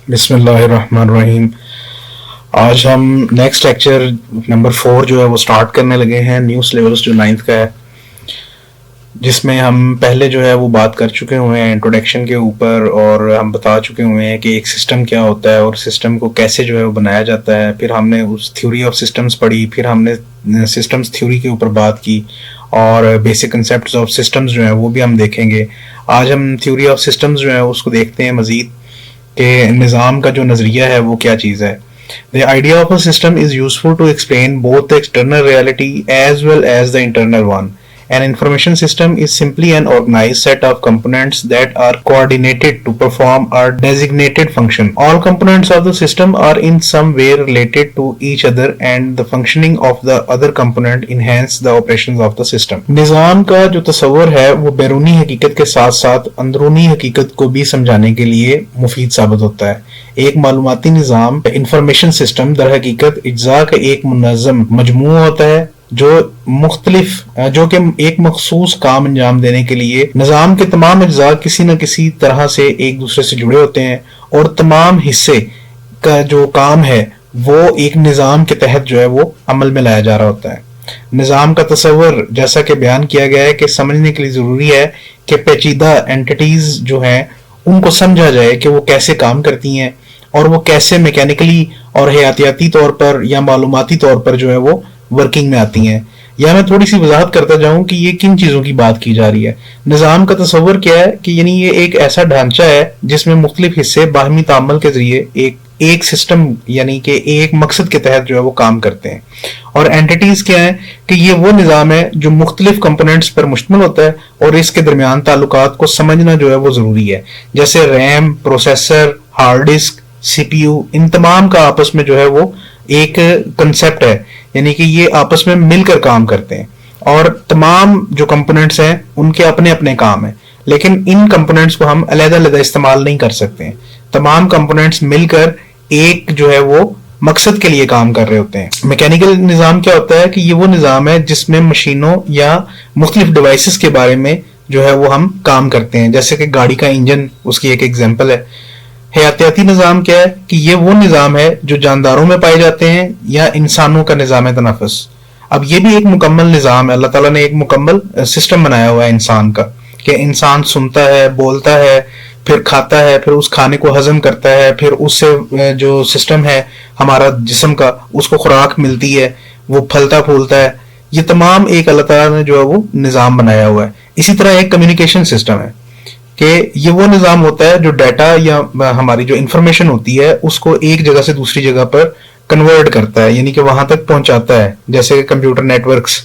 بسم اللہ الرحمن الرحیم. آج ہم نیکسٹ لیکچر نمبر 4 جو ہے وہ سٹارٹ کرنے لگے ہیں، نیو سلیبس جو 9th کا ہے، جس میں ہم پہلے جو ہے وہ بات کر چکے ہوئے ہیں انٹروڈکشن کے اوپر، اور ہم بتا چکے ہوئے ہیں کہ ایک سسٹم کیا ہوتا ہے اور سسٹم کو کیسے جو ہے وہ بنایا جاتا ہے. پھر ہم نے اس تھیوری آف سسٹمز پڑھی، پھر ہم نے سسٹمز تھیوری کے اوپر بات کی، اور بیسک کنسیپٹس آف سسٹمز جو ہیں وہ بھی ہم دیکھیں گے. آج ہم تھیوری آف سسٹمز جو ہے اس کو دیکھتے ہیں مزید، کہ نظام کا جو نظریہ ہے وہ کیا چیز ہے. The idea of a system is useful to explain both the external reality as well as the internal one. An information system is simply an organized set of components that are coordinated to perform a designated function. All components of the system are in some way related to each other, and the functioning of the other component enhance the operations of the system. نظام کا جو تصور ہے وہ بیرونی حقیقت کے ساتھ ساتھ اندرونی حقیقت کو بھی سمجھانے کے لیے مفید ثابت ہوتا ہے. ایک معلوماتی نظام انفارمیشن سسٹم در حقیقت اجزاء کا ایک منظم مجموعہ ہوتا ہے جو کہ ایک مخصوص کام انجام دینے کے لیے نظام کے تمام اجزاء کسی نہ کسی طرح سے ایک دوسرے سے جڑے ہوتے ہیں، اور تمام حصے کا جو کام ہے وہ ایک نظام کے تحت جو ہے وہ عمل میں لایا جا رہا ہوتا ہے. نظام کا تصور جیسا کہ بیان کیا گیا ہے کہ سمجھنے کے لیے ضروری ہے کہ پیچیدہ اینٹیز جو ہیں ان کو سمجھا جائے کہ وہ کیسے کام کرتی ہیں، اور وہ کیسے میکینیکلی اور حیاتیاتی طور پر یا معلوماتی طور پر جو ہے وہ ورکنگ میں آتی ہیں. یا میں تھوڑی سی وضاحت کرتا جاؤں کہ یہ کن چیزوں کی بات کی جا رہی ہے. نظام کا تصور کیا ہے کہ یعنی یہ ایک ایسا ڈھانچہ ہے جس میں مختلف حصے باہمی تعامل کے ذریعے ایک سسٹم یعنی کہ ایک مقصد کے تحت جو ہے وہ کام کرتے ہیں. اور اینٹیز کیا ہیں کہ یہ وہ نظام ہے جو مختلف کمپوننٹس پر مشتمل ہوتا ہے، اور اس کے درمیان تعلقات کو سمجھنا جو ہے وہ ضروری ہے. جیسے ریم، پروسیسر، ہارڈ ڈسک، سی پی یو، ان تمام کا آپس میں جو ہے وہ ایک کنسیپٹ ہے، یعنی کہ یہ آپس میں مل کر کام کرتے ہیں. اور تمام جو کمپوننٹس ہیں ان کے اپنے اپنے کام ہیں، لیکن ان کمپوننٹس کو ہم علیحدہ علیحدہ استعمال نہیں کر سکتے ہیں. تمام کمپوننٹس مل کر ایک جو ہے وہ مقصد کے لیے کام کر رہے ہوتے ہیں. میکینیکل نظام کیا ہوتا ہے کہ یہ وہ نظام ہے جس میں مشینوں یا مختلف ڈیوائسز کے بارے میں جو ہے وہ ہم کام کرتے ہیں، جیسے کہ گاڑی کا انجن اس کی ایک ایگزامپل ہے. حیاتیاتی نظام کیا ہے کہ یہ وہ نظام ہے جو جانداروں میں پائے جاتے ہیں یا انسانوں کا نظام تنفس. اب یہ بھی ایک مکمل نظام ہے، اللہ تعالیٰ نے ایک مکمل سسٹم بنایا ہوا ہے انسان کا، کہ انسان سنتا ہے، بولتا ہے، پھر کھاتا ہے، پھر اس کھانے کو ہضم کرتا ہے، پھر اس سے جو سسٹم ہے ہمارا جسم کا اس کو خوراک ملتی ہے، وہ پھلتا پھولتا ہے. یہ تمام ایک اللہ تعالیٰ نے جو ہے وہ نظام بنایا ہوا ہے. اسی طرح ایک کمیونیکیشن سسٹم ہے کہ یہ وہ نظام ہوتا ہے جو ڈیٹا یا ہماری جو انفارمیشن ہوتی ہے اس کو ایک جگہ سے دوسری جگہ پر کنورٹ کرتا ہے، یعنی کہ وہاں تک پہنچاتا ہے، جیسے کمپیوٹر نیٹ ورکس.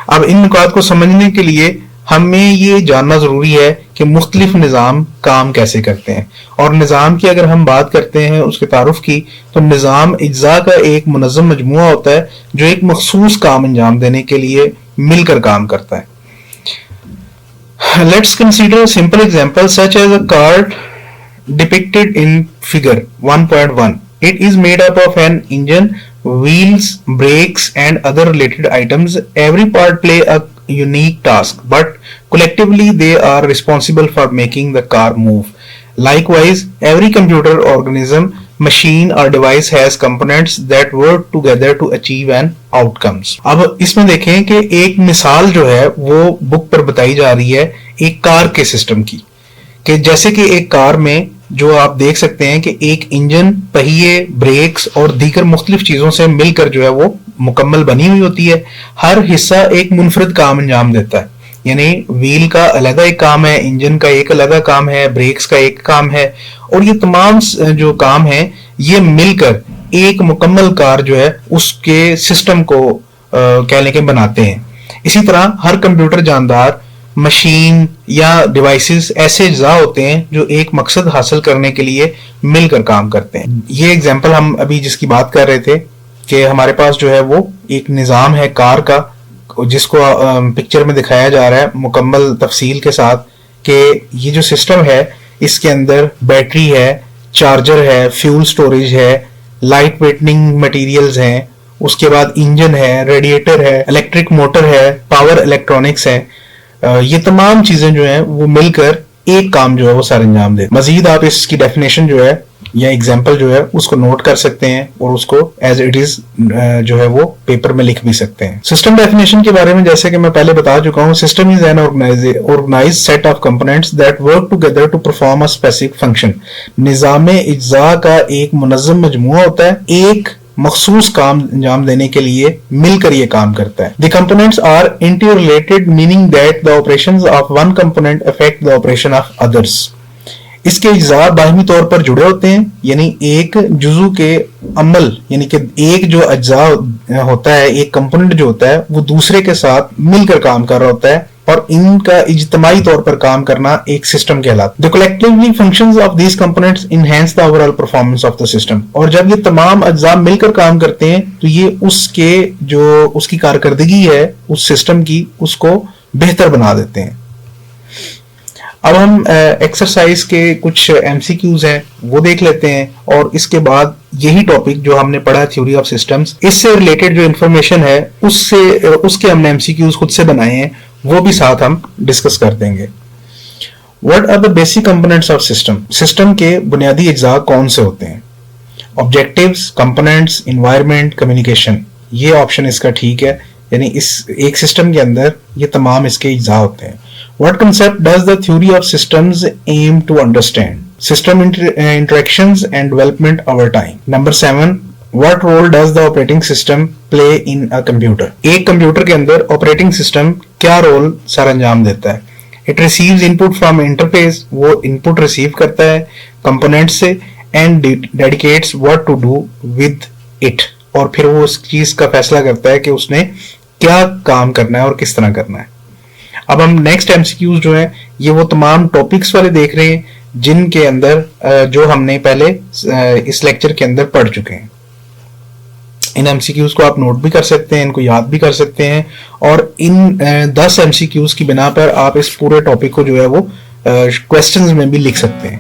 اب ان نکات کو سمجھنے کے لیے ہمیں یہ جاننا ضروری ہے کہ مختلف نظام کام کیسے کرتے ہیں. اور نظام کی اگر ہم بات کرتے ہیں اس کے تعارف کی، تو نظام اجزاء کا ایک منظم مجموعہ ہوتا ہے جو ایک مخصوص کام انجام دینے کے لیے مل کر کام کرتا ہے. Let's consider a simple example such as a car depicted in figure 1.1. It is made up of an engine, wheels, brakes and other related items. Every part play a unique task, but collectively they are responsible for making the car move. Likewise, every computer organism, machine or device has components that work together to achieve an outcomes. اب اس میں دیکھیں کہ ایک مثال جو ہے وہ بک پر بتائی جا رہی ہے ایک کار کے سسٹم کی، کہ جیسے کہ ایک کار میں جو آپ دیکھ سکتے ہیں کہ ایک انجن، پہیے، بریکس اور دیگر مختلف چیزوں سے مل کر جو ہے وہ مکمل بنی ہوئی ہوتی ہے. ہر حصہ ایک منفرد کام انجام دیتا ہے، یعنی ویل کا علیحدہ ایک کام ہے، انجن کا ایک علیحدہ کام ہے، بریکس کا ایک کام ہے، اور یہ تمام جو کام ہیں یہ مل کر ایک مکمل کار جو ہے اس کے سسٹم کو کہہ لیں کہ بناتے ہیں. اسی طرح ہر کمپیوٹر جاندار، مشین یا ڈیوائسز ایسے اجزاء ہوتے ہیں جو ایک مقصد حاصل کرنے کے لیے مل کر کام کرتے ہیں. یہ ایگزامپل ہم ابھی جس کی بات کر رہے تھے کہ ہمارے پاس جو ہے وہ ایک نظام ہے کار کا، جس کو پکچر میں دکھایا جا رہا ہے مکمل تفصیل کے ساتھ، کہ یہ جو سسٹم ہے اس کے اندر بیٹری ہے، چارجر ہے، فیول سٹوریج ہے، لائٹ ویٹنگ مٹیریلز ہیں، اس کے بعد انجن ہے، ریڈیٹر ہے، الیکٹرک موٹر ہے، پاور الیکٹرانکس ہے. یہ تمام چیزیں جو ہیں وہ مل کر ایک کام جو ہے وہ سر انجام دے. مزید آپ اس کی ڈیفینیشن جو ہے یا ایگزامپل جو ہے اس کو نوٹ کر سکتے ہیں اور اس کو ایز اٹ از جو ہے وہ پیپر میں لکھ بھی سکتے ہیں. سسٹم ڈیفینیشن کے بارے میں جیسے کہ میں پہلے بتا چکا ہوں, system is an organised set of components that work together to perform a specific function. نظام اجزاء کا ایک منظم مجموعہ ہوتا ہے, ایک مخصوص کام انجام دینے کے لیے مل کر یہ کام کرتا ہے. The components are interrelated, meaning that the operations of one component affect the operation of others. اس کے اجزاء باہمی طور پر جڑے ہوتے ہیں, یعنی ایک جزو کے عمل, یعنی کہ ایک جو اجزاء ہوتا ہے, ایک کمپوننٹ جو ہوتا ہے وہ دوسرے کے ساتھ مل کر کام کر رہا ہوتا ہے, اور ان کا اجتماعی طور پر کام کرنا ایک سسٹم کہلاتا ہے. The collectively functions of these components enhance the overall performance of the system. اور جب یہ تمام اجزاء مل کر کام کرتے ہیں تو یہ اس کی کارکردگی ہے اس سسٹم کی, اس کو بہتر بنا دیتے ہیں. اب ہم ایکسرسائز کے کچھ ایم سی کیوز ہیں وہ دیکھ لیتے ہیں, اور اس کے بعد یہی ٹاپک جو ہم نے پڑھا تھیوری آف سسٹمز, اس سے ریلیٹڈ جو انفارمیشن ہے اس کے ہم نے ایم سی کیوز خود سے بنائے ہیں, وہ بھی ساتھ ہم ڈسکس کر دیں گے. What are the basic components of system? System کے بنیادی اجزاء کون سے ہوتے ہیں؟ Objectives, components, environment, communication. یہ آپشن اس کا ٹھیک ہے, یعنی اس ایک سسٹم کے اندر یہ تمام اس کے اجزاء ہوتے ہیں. What concept does the theory of systems aim to understand? System interactions and development over time. Number 7. What role does the operating system play in a computer? ایک کمپیوٹر کے اندر آپریٹنگ سسٹم کیا رول سر انجام دیتا ہے؟ It receives input from interface. وہ input receive کرتا ہے component سے, and dedicates what to do with it. اور پھر وہ اس چیز کا فیصلہ کرتا ہے کہ اس نے کیا کام کرنا ہے اور کس طرح کرنا ہے. اب ہم نیکسٹ ایم سی کیوز جو ہیں یہ وہ تمام ٹاپکس والے دیکھ رہے ہیں جن کے اندر جو ہم نے پہلے اس لیکچر کے اندر پڑھ چکے ہیں. ان ایم سی کیوز کو آپ نوٹ بھی کر سکتے ہیں, ان کو یاد بھی کر سکتے ہیں, اور ان 10 ایم سی کیوز کی بنا پر آپ اس پورے ٹاپک کو جو ہے وہ کوسچنز میں بھی لکھ سکتے ہیں.